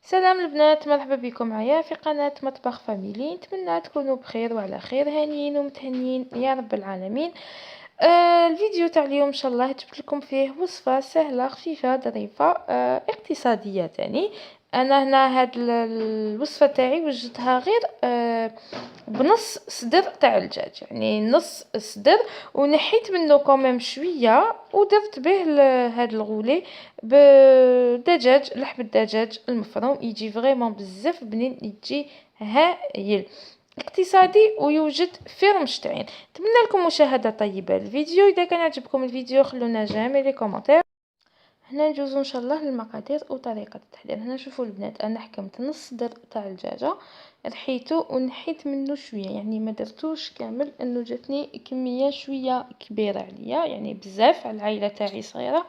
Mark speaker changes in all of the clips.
Speaker 1: سلام البنات، مرحبا بكم معايا في قناة مطبخ فاميلي. نتمنى تكونوا بخير وعلى خير، هانيين ومتهنيين يا رب العالمين. الفيديو تاع اليوم ان شاء الله جبت لكم فيه وصفة سهلة خفيفة ظريفة اقتصادية تاني. انا هنا هاد الوصفة تاعي وجدتها غير بنص صدر تاع الدجاج، يعني نص صدر، ونحيت منه كوميم شويه ودرت به هاد الغولي بدجاج، لحم الدجاج المفروم. يجي فريمون بزاف بنين، يجي هايل، اقتصادي ويوجد في رمشتعين. نتمنى لكم مشاهده طيبه الفيديو. اذا كان عجبكم الفيديو خلونا جيم لي كومونتير. هنا ندوزو ان شاء الله للمقادير وطريقه التحضير. هنا شوفوا البنات، انا حكمت نص صدر تاع الدجاجه، رحيته ونحيت منه شويه، يعني ما درتوش كامل انه جاتني كميه شويه كبيره عليا، يعني بزاف على العائله تاعي صغيره،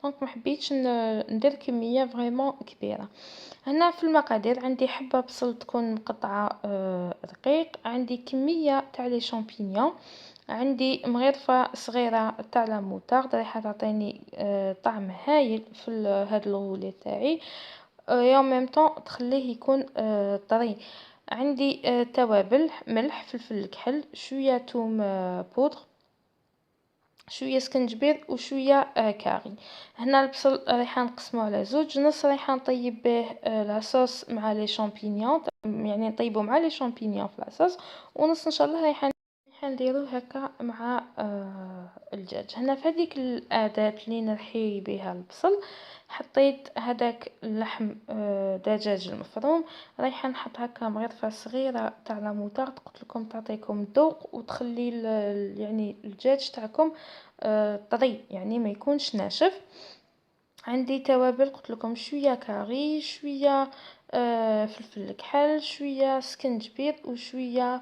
Speaker 1: دونك ما حبيتش ندير كميه فريمون كبيره. هنا في المقادير عندي حبه بصل تكون مقطعه رقيق، عندي كميه تاع لي شامبينيون، عندي مغرفة صغيرة تاع لا موتارد راح تعطيني طعم هايل في هاد الغولي تاعي، يوم ميم طون تخليه يكون طري. عندي توابل، ملح، فلفل الكحل، شويه توم بودر، شويه سكنجبير وشويه كاري. هنا البصل راح نقسمه على زوج، نص راح نطيب به لاصوص مع لي شامبينيون، يعني نطيبو مع لي شامبينيون في لاصوص، ونص ان شاء الله راح نديرو هكا مع الدجاج. هنا في هذيك الاداه اللي نرحي بها البصل حطيت هذاك اللحم دجاج المفروم، رايحه نحط هكا مغرفه صغيره تاع لا موتارد، قلت لكم تعطيكم ذوق وتخلي يعني الدجاج تاعكم طري، يعني ما يكونش ناشف. عندي توابل، قلت لكم شويه كاري، شويه فلفل الكحل، شويه سكنجبير وشويه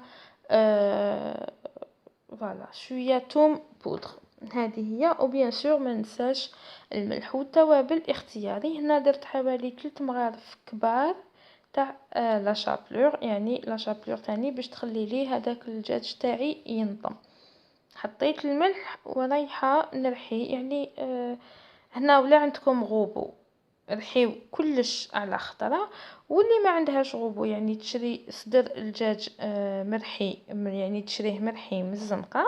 Speaker 1: فوالا شويه توم بودر. هذه هي، وبيان سور ما ننساش الملح. والتوابل اختياري، هنا درت حوالي 3 مغارف كبار تاع لا شابلور، يعني لا شابلور تاني باش تخلي لي هذاك الدجاج تاعي ينطم. حطيت الملح ورايحه نرحي، يعني هنا ولا عندكم غوبو رحيو كلش على خطره، واللي ما عندهاش غوبو يعني تشري صدر الدجاج مرحي، يعني تشريه مرحي من الزنقه،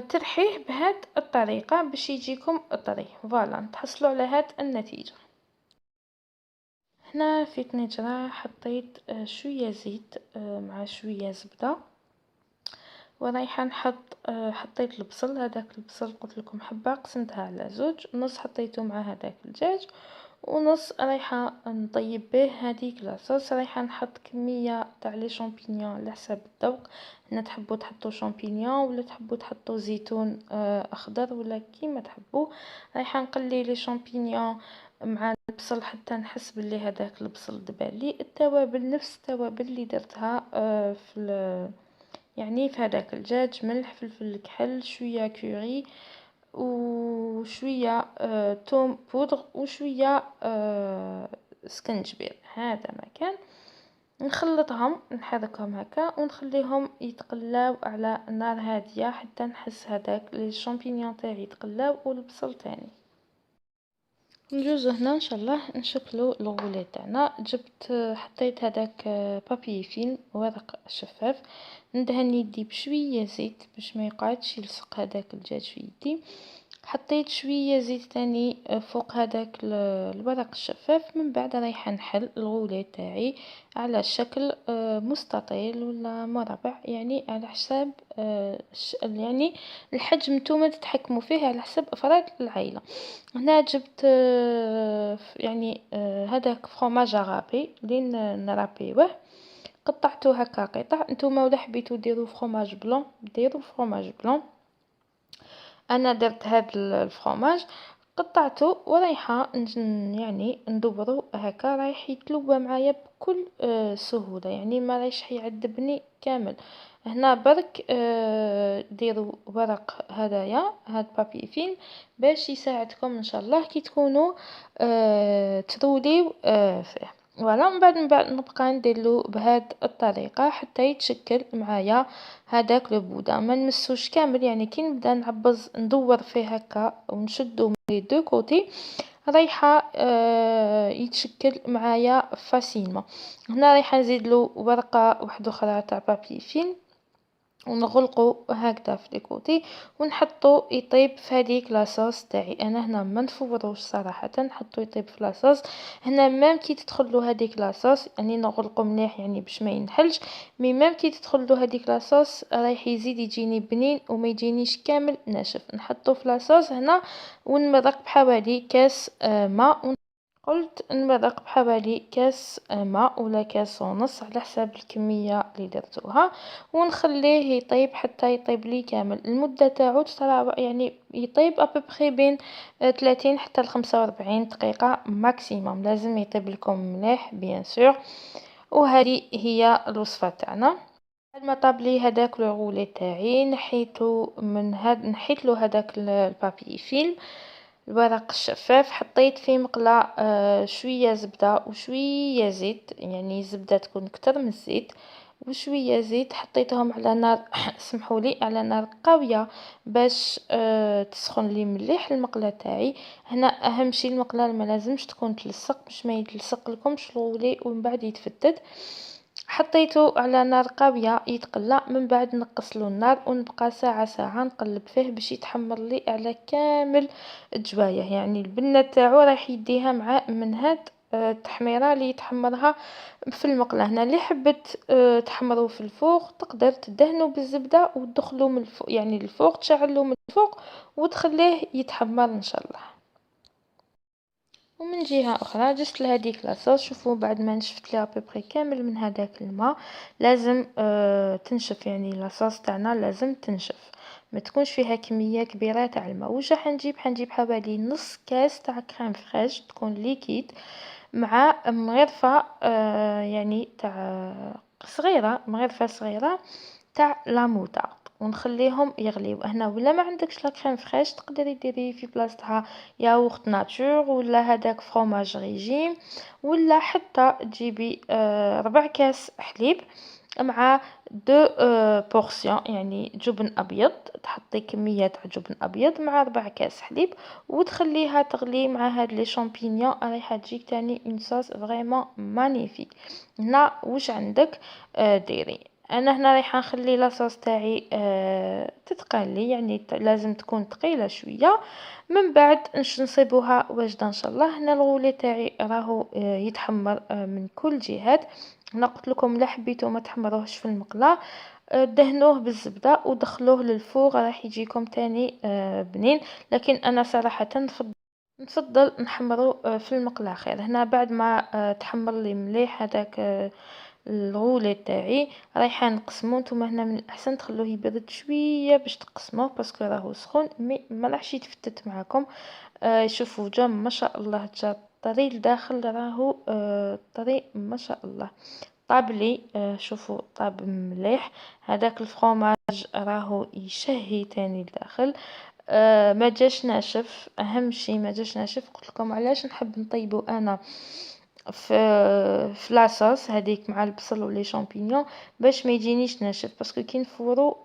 Speaker 1: ترحيه بهاد الطريقه باش يجيكم طري. فوالا تحصلوا على هاد النتيجه. هنا في طنجره حطيت شويه زيت مع شويه زبده، ورايحه نحط حطيت البصل، هذاك البصل قلت لكم حبه قسمتها على زوج، نص حطيته مع هذاك الدجاج ونص رايحه نطيب به هذيك لاصوص. رايحه نحط كميه تاع لي شامبينيون على حسب الذوق، هنا تحبوا تحطوا شامبينيون ولا تحبوا تحطوا زيتون اخضر ولا كيما تحبوا. رايحه نقلي لي شامبينيون مع البصل حتى نحس بلي هذاك البصل دبالي. التوابل نفس التوابل اللي درتها يعني في هذاك الدجاج، ملح، فلفل الكحل، شويه كوري وشويه توم بودر وشويه سكنجبير. هذا ما كان نخلطهم نحركهم هكا ونخليهم يتقلاو على نار هاديه حتى نحس هذاك لي شامبينيون تاعي يتقلاو والبصل تاني. ندوزو هنا ان شاء الله نشكلو الغولي تاعنا. جبت حطيت هذاك بابي فيلم ورق شفاف، ندهن يدي بشويه زيت باش ما يقعدش يلصق هذاك الدجاج في يدي. حطيت شويه زيت تاني فوق هذاك الورق الشفاف. من بعد رايحه نحل الغولي تاعي على شكل مستطيل ولا مربع، يعني على حساب يعني الحجم نتوما تتحكموا فيه على حسب افراد العائله. هنا جبت يعني هذاك فرomاج رابي اللي نرابيوه، قطعته هكا قطع. نتوما ولا حبيتو ديروا فرomاج بلون ديروا فرomاج بلون، انا درت هذا الفرomاج قطعته ورايحه يعني ندبرو هكا، رايح يتلوى معايا بكل سهوله، يعني ما رايش يعذبني كامل. هنا برك ديروا ورق هدايا هاد بابي فيلم باش يساعدكم ان شاء الله كي تكونوا تروليو فيه. فوالا من بعد نبقى نديرلو بهاد الطريقه حتى يتشكل معايا هذاك لو بودا، ما نمسوش كامل، يعني كي نبدا نعبز ندور فيه هكا ونشدو من لي دو كوتي رايحة يتشكل معايا فاسيلمون. هنا رايحة نزيد له ورقة واحدة اخرى تاع بابي فيلم ونغلقو هكذا في ليكوتي ونحطو يطيب في هذيك لاصوص تاعي. انا هنا ما نفوروش صراحه، نحطو يطيب في لاصوص. هنا ميم كي تدخلو هذيك لاصوص يعني نغلقو مليح يعني باش ما ينحلش، مي ميم كي تدخلو هذيك لاصوص رايح يزيد يجيني بنين وما يجينيش كامل ناشف. نحطو في لاصوص هنا ونمرق بحوالي كاس ماء. قلت نمرق بحوالي كاس ماء ولا كاس ونص على حساب الكميه اللي درتوها، ونخليه يطيب حتى يطيب لي كامل. المده تاعو ترى يعني يطيب ابوبخي بين 30 حتى ل 45 دقيقه ماكسيموم. لازم يطيب لكم مليح بيان سور. وهذه هي الوصفه تاعنا. بعد ما طاب لي هذاك لو غولي تاعي نحيته من نحيت له هذاك البابي فيلم الورق الشفاف، حطيت فيه مقله شويه زبده وشويه زيت، يعني زبده تكون كتر من الزيت وشويه زيت. حطيتهم على نار سمحوا لي على نار قويه باش تسخن لي مليح المقله تاعي. هنا اهم شيء المقله ما لازمش تكون تلصق باش ما يتلصق لكمش الغولي ومن بعد يتفتت. حطيته على نار قويه يتقلى، من بعد نقص له النار ونبقى ساعه ساعه نقلب فيه باش يتحمر لي على كامل الجوايه. يعني البنه تاعو راح يديها مع من هاد التحميره اللي يتحمرها في المقله. هنا اللي حبت تحمرو في الفوق تقدر تدهنوا بالزبده وتدخلوا من الفوق، يعني الفوق تشعلوا من الفوق وتخليه يتحمر ان شاء الله. ومن جهة أخرى جست لهاديك لاصوص. شوفوا بعد ما نشفت لها ببري كامل من هذاك الماء لازم تنشف، يعني لاصوص تاعنا لازم تنشف ما تكونش فيها كمية كبيرة تاع الماء. واش راح حنجيب حوالي نص كاس تاع كريم فريش تكون ليكيد مع مغرفة يعني تاع صغيرة، مغرفة صغيرة تاع لاموطارد ونخليهم يغليو. هنا ولا ما عندكش لا كريم فريش تقدري ديري في بلاصتها ياغورت ناتور ولا هذاك فروماج ريجيم، ولا حتى تجيبي ربع كاس حليب مع دو بورسيون يعني جبن ابيض. تحطي كميه تاع جبن ابيض مع ربع كاس حليب وتخليها تغلي مع هاد لي شامبينيون رايحه تجيك تاني اون صوص فريمون مانيفيك. هنا واش عندك ديري. انا هنا رايحه نخلي لاصوص تاعي تتقلي، يعني لازم تكون ثقيله شويه. من بعد نصيبوها واجده ان شاء الله. هنا الغولي تاعي راهو يتحمر من كل جهات. هنا قلت لكم لا حبيتو ما تحمروهش في المقله دهنوه بالزبده ودخلوه للفوغ راح يجيكم تاني بنين، لكن انا صراحه نفضل نحمرو في المقله خير. هنا بعد ما تحمر لي مليح هذاك الغولي تاعي رايحه نقسمو. نتوما هنا من الاحسن تخلوه يبرد شويه باش تقسموه باسكو راهو سخون مي ما راحش يتفتت معكم. شوفوا جا ما شاء الله جا طري لداخل راهو طري ما شاء الله. طاب لي شوفوا طاب مليح. هذاك الفرomاج راهو يشهي تاني لداخل. ما جاش ناشف، اهم شيء ما جاش ناشف. قلت لكم علاش نحب نطيبو انا في لاصوص هذيك مع البصل ولي شامبينيون باش ما يجينيش ناشف، باسكو كي نفورو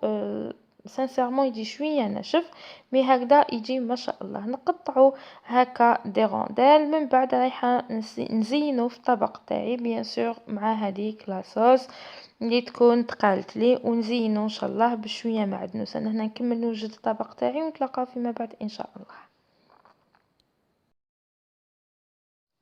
Speaker 1: سانسيرمون يجي شويه ناشف مي هكذا يجي ما شاء الله. نقطعو هكا دي رونديل، من بعد رايحه نزينو في الطبق تاعي بيان سور مع هذيك لاصوص اللي تكون تقالت لي، ونزينو ان شاء الله بشويه معدنوس. انا هنا نكمل نوجد الطبق تاعي ونتلاقاو فيما بعد ان شاء الله.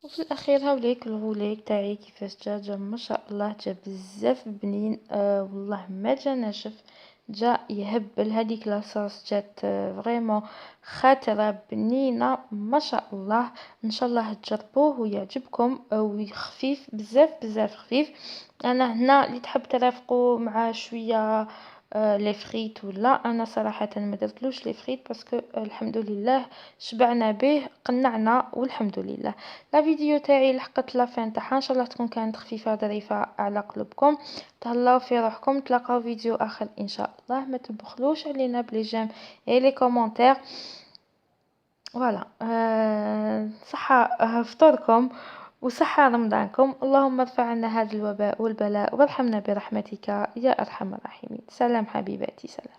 Speaker 1: وفي الاخير هاوليك الغوليك تاعي كيفاش جا ما شاء الله جا بزاف بنين. والله ما جا ناشف، جا يهبل. هذيك لاصوص جات فريمون خاطره بنينه ما شاء الله. ان شاء الله تجربوه ويعجبكم وخفيف بزاف بزاف خفيف. انا هنا اللي تحب ترافقوا مع شويه لي فريت، ولا انا صراحه ما درتلوش لي فريت باسكو الحمد لله شبعنا به قنعنا والحمد لله. لا فيديو تاعي لحقت لافين تاعها، ان شاء الله تكون كانت خفيفه ظريفه على قلوبكم. تهلاو في روحكم، تلاقاو فيديو اخر ان شاء الله. ما تبخلوش علينا بلي جيم اي لي كومونتير. فوالا صحه فطوركم وصحة رمضانكم. اللهم ارفع عنا هذا الوباء والبلاء وارحمنا برحمتك يا أرحم الراحمين. سلام حبيباتي، سلام.